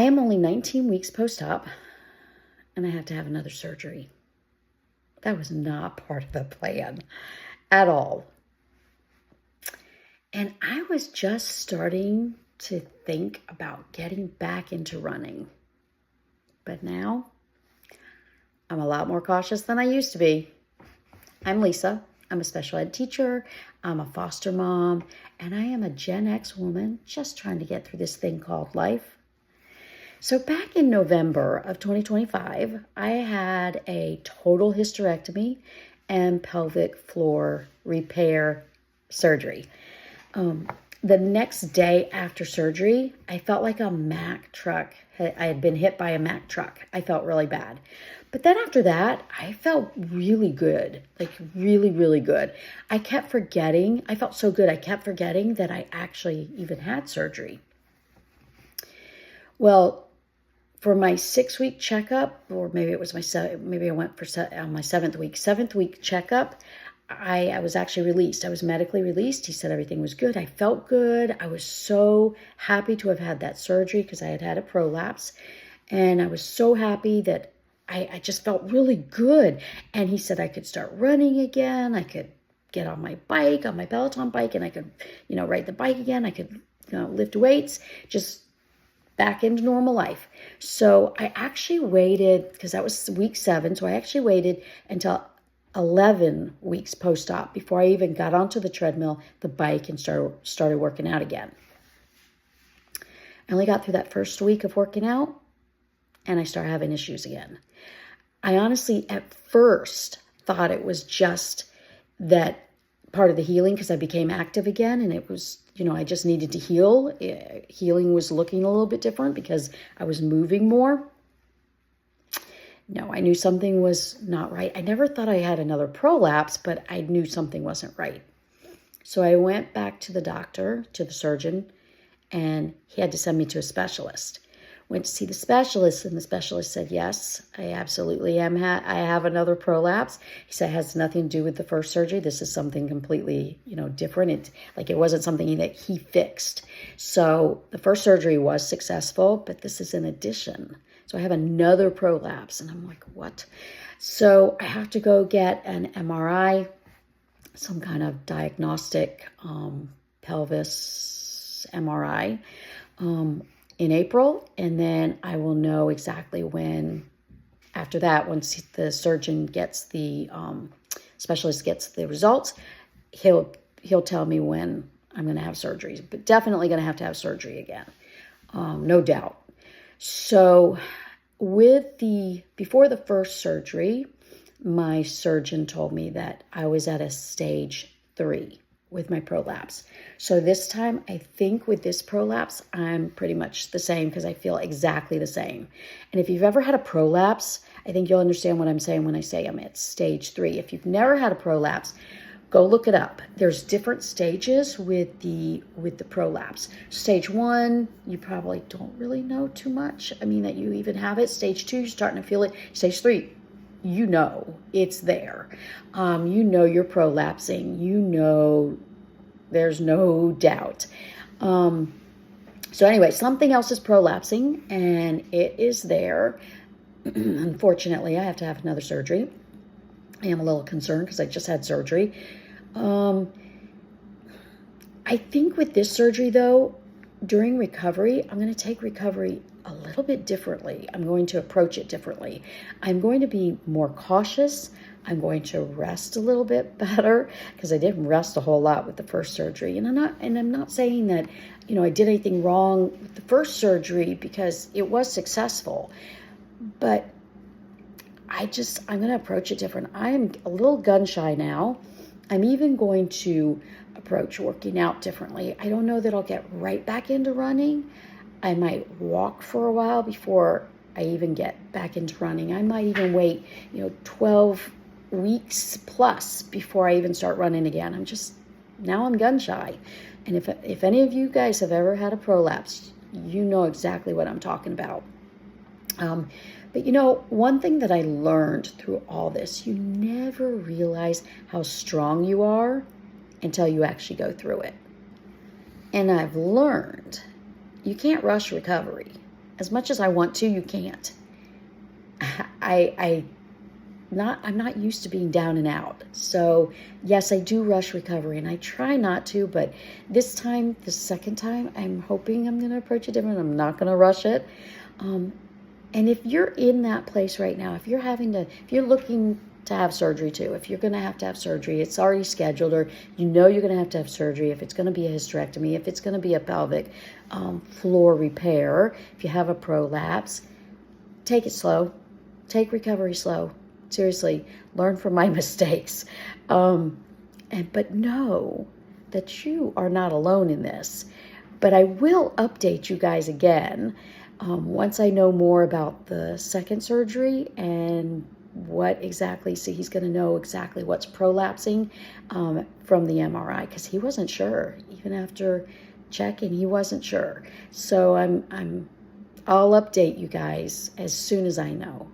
am only 19 weeks post-op, and I have to have another surgery. That was not part of the plan at all. And I was just starting to think about getting back into running. But now, I'm a lot more cautious than I used to be. I'm Lisa. I'm a special ed teacher. I'm a foster mom. And I am a Gen X woman just trying to get through this thing called life. So back in November of 2025, I had a total hysterectomy and pelvic floor repair surgery. The next day after surgery, I felt like a Mack truck. I had been hit by a Mack truck. I felt really bad. But then after that, I felt really good, like really, really good. I kept forgetting. I felt so good. I kept forgetting that I actually even had surgery. Well, for my 6-week checkup, or maybe it was maybe I went for my 7th week checkup, I was actually released. I was medically released. He said everything was good. I felt good. I was so happy to have had that surgery because I had had a prolapse. And I was so happy that I just felt really good. And he said I could start running again. I could get on my bike, on my Peloton bike, and I could, ride the bike again. I could lift weights, just back into normal life. So I actually waited, because that was week 7. So I actually waited until 11 weeks post-op before I even got onto the treadmill, the bike, and started working out again. I only got through that first week of working out, and I started having issues again. I honestly, at first, thought it was just that part of the healing because I became active again, and it was, I just needed to heal. Healing was looking a little bit different because I was moving more. No, I knew something was not right. I never thought I had another prolapse, but I knew something wasn't right. So I went back to the doctor, to the surgeon, and he had to send me to a specialist. Went to see the specialist, and the specialist said, yes, I absolutely am. I have another prolapse. He said it has nothing to do with the first surgery. This is something completely, different. It wasn't something that he fixed. So the first surgery was successful, but this is an addition. So I have another prolapse, and I'm like, what? So I have to go get an MRI, some kind of diagnostic pelvis MRI in April, and then I will know exactly when. After that, once the surgeon gets the specialist gets the results, he'll tell me when I'm going to have surgery, but definitely going to have surgery again, no doubt. So before the first surgery, my surgeon told me that I was at a stage 3 with my prolapse. So this time, I think with this prolapse, I'm pretty much the same because I feel exactly the same. And if you've ever had a prolapse, I think you'll understand what I'm saying when I say I'm at stage 3. If you've never had a prolapse, go look it up. There's different stages with the prolapse. Stage 1, you probably don't really know too much. That you even have it. Stage 2, you're starting to feel it. Stage 3, it's there. You're prolapsing. There's no doubt. So anyway, something else is prolapsing, and it is there. Unfortunately, I have to have another surgery. I am a little concerned because I just had surgery. I think with this surgery, though, during recovery, I'm going to take recovery a little bit differently. I'm going to approach it differently. I'm going to be more cautious. I'm going to rest a little bit better because I didn't rest a whole lot with the first surgery. And I'm not saying that, I did anything wrong with the first surgery because it was successful. But I'm going to approach it different. I'm a little gun shy now. I'm even going to approach working out differently. I don't know that I'll get right back into running. I might walk for a while before I even get back into running. I might even wait, 12 weeks plus before I even start running again. I'm gun shy. And if any of you guys have ever had a prolapse, you know exactly what I'm talking about. But one thing that I learned through all this, you never realize how strong you are until you actually go through it. And I've learned you can't rush recovery. as much as I want to, you can't. I'm not used to being down and out. So yes, I do rush recovery, and I try not to, but this time, the second time, I'm hoping I'm going to approach it different. I'm not going to rush it. And if you're in that place right now, if you're looking to have surgery too, if you're going to have surgery, it's already scheduled, or you know you're going to have surgery, if it's going to be a hysterectomy, if it's going to be a pelvic floor repair, if you have a prolapse, take it slow. Take recovery slow. Seriously, learn from my mistakes. But know that you are not alone in this. But I will update you guys again once I know more about the second surgery and what exactly, so he's going to know exactly what's prolapsing from the MRI, because he wasn't sure. Even after checking, he wasn't sure. So I'll update you guys as soon as I know.